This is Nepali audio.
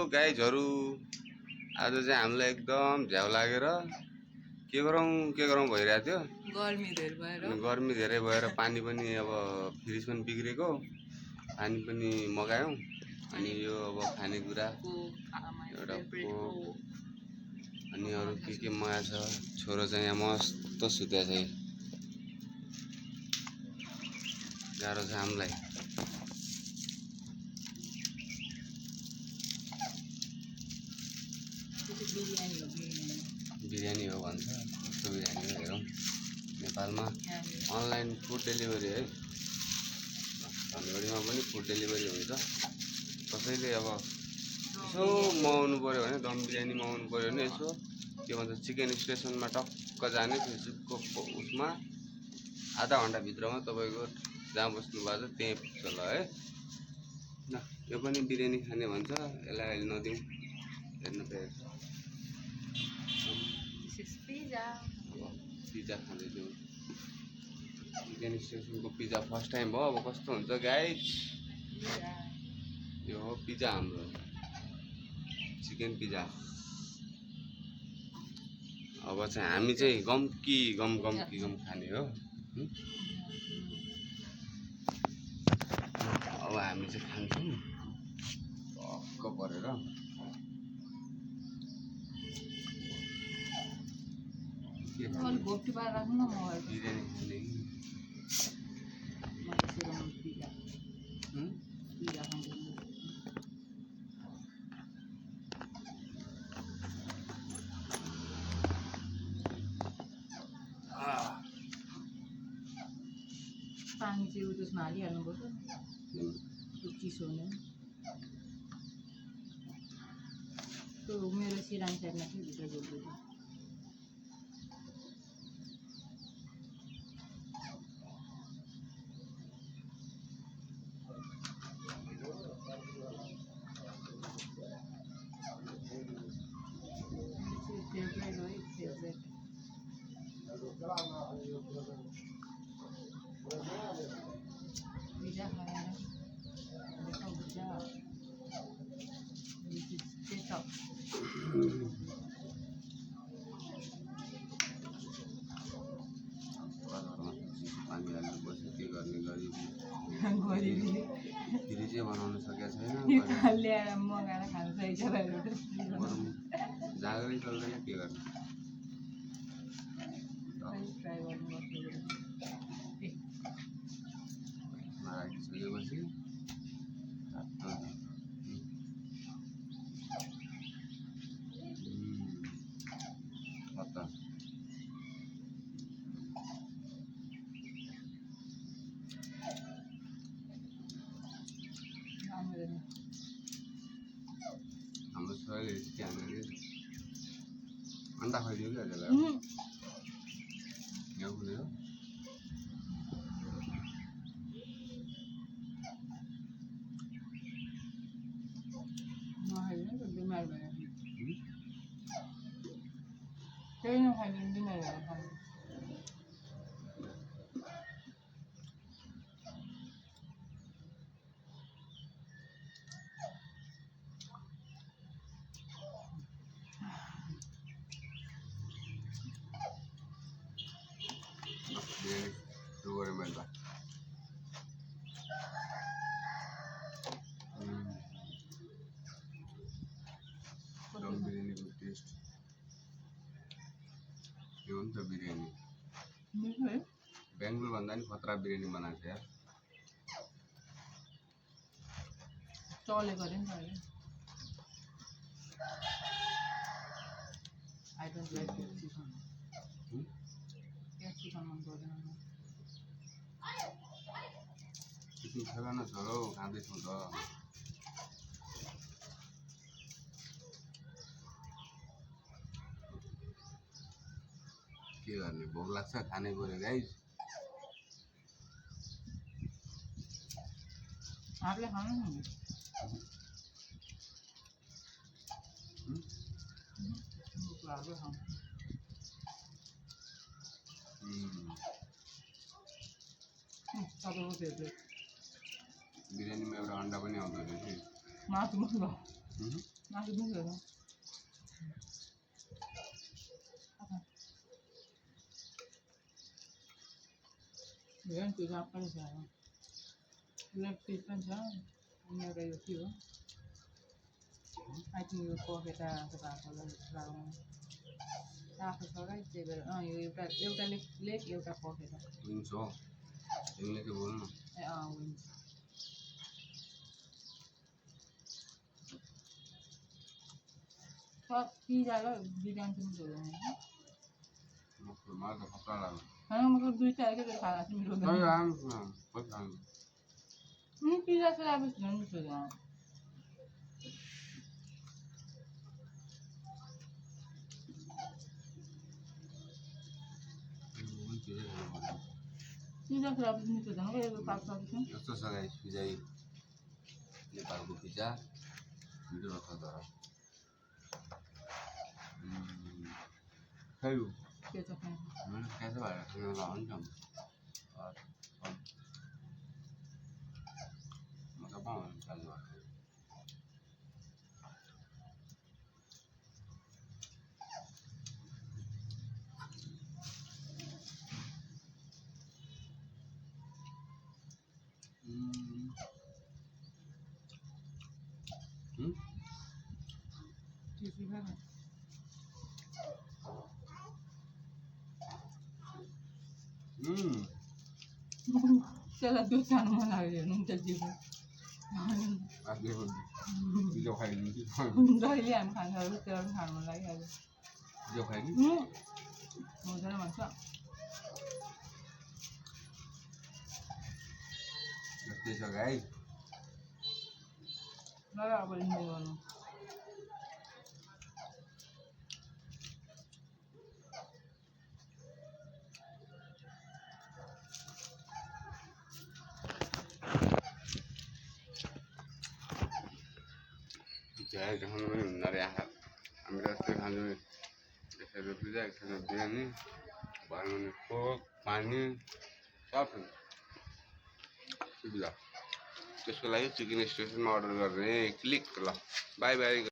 गाइजहरू आज चाहिँ हामीलाई एकदम झ्याउ लागेर के गरौँ भइरहेको थियो। गर्मी धेरै भएर पानी पनि अब फ्रिज पनि बिग्रेको, पानी पनि मगायौँ। अनि यो अब खानेकुरा एउटा कोक अनि अरू के मगाएको छ। छोरो चाहिँ यहाँ मस्त सुतेको छ। गाह्रो छ हामीलाई। बिरयानी हो भन्छ। कस्तो बिरयानी हो हेरौँ। नेपालमा अनलाइन फुड डेलिभरी है, धनगढीमा पनि फुड डेलिभरी हुन्छ। कसैले अब यसो मगाउनु पऱ्यो भने, दम बिरयानी मगाउनु पऱ्यो भने यसो के भन्छ चिकन स्टेसनमा टक्क जाने, फेसबुकको उसमा आधा घन्टाभित्रमा तपाईँको जहाँ बस्नु भएको छ त्यहीँ पुग्छ ल है। ल यो पनि बिरयानी खाने भन्छ, यसलाई अहिले नदिउँ, हेर्नु त हेर्छ। पिज्जा खाँदैछु। चिकन स्टेसनको पिज्जा फर्स्ट टाइम भयो। अब कस्तो हुन्छ गाइस, यो हो पिज्जा हाम्रो, चिकन पिज्जा। अब चाहिँ हामी चाहिँ गम खाने हो। अब हामी चाहिँ खान्छौँ टक्क परेर। बिरयानी खाने पानी चाहिँ त्यसमा हालिहाल्नुपर्छ, चिसो हुने। त्यो मेरो सिरानी साइडमा चाहिँ भित्र जोड्दैछ। पानी हाल्नुपर्छ, के गर्ने गरिबी फेरि चाहिँ बनाउन सकेको छैन। मगाएर खानु सकेको जाँगरै चल्दैन, के गर्ने। ट्राई गर्नुपर्छ। राखिसकेपछि हाम्रो छोराले के हाल्यो कि अन्डा खुवाइदियो क्या त्यसलाई। यहाँ खुल्यो बिमार भएर त्यही नखाइदिनु, बिमार भएर खानु। दम बिरयानीको टेस्ट यो हो नि त बिरयानी। बेङ्गलोर भन्दा नि खतरा बिरयानी बनाएको थियो यार। चलेको अरे नि त अहिले। I don't like chicken. Chicken मन पर्दैन। चिकन खाएर न छोरो, खाँदैछौँ त। के गर्ने, भोक लाग्छ, खानै पर्यो गाइस। आफूले खानु नि। आफूले खानु। तपाईँको फेभरेट बिरयानीमा एउटा अन्डा पनि आउँदो रहेछ। मासु मासु दुख्यो र हेर्नु त्यो जाप पनि छ लेग पिस पनि छ अनि एउटा यो के हो आई थिङ्क यो पखेटाको भागहरूलाई लगाउनु राखेको छ है त्यही भएर यो एउटा लेग एउटा पखेटा हुन्छ तिमीले के बोल्नु ए हुन्छ पिज्जा र बिरयानी पनि छोड्दैन मलाई त खतरा लाग्यो मतलब दुईटा एकै खाना चाहिँ मिलाउँदैन पिज्जा चाहिँ अब झन् छोड्दैन पिज्जा चाहिँ अब मिठो झन् क्या यो पाक्छ यस्तो छ गाइस पिज्जा नेपालको पिज्जा मिठो रहेछ तर खायो के छ खानु मैंने कैसे भाई खाना लाऊं जम और मतलब पावन चल रहा है टिफिन खाना त्यसलाई दुध खानु मन लाग्यो हेर्नु नि त जिउ भिडियो खाइदिनु कि जहिले हामी खान्छौँ त्यो पनि खानु मन लागिहाल्यो भिडियो खाइदिनु हुँदैन भन्छ यस्तै छ गाइस ल अब इन्जोय गर्नु जय जहाँ पनि हुँदो रहेछ हामी जस्तै खान्छौँ यसरी पिज्जा एकछिन बिरयानी भएन भने कोक पानी सब सुविधा त्यसको लागि चिकन स्टेसनमा अर्डर गर्ने क्लिक ल बाई बाई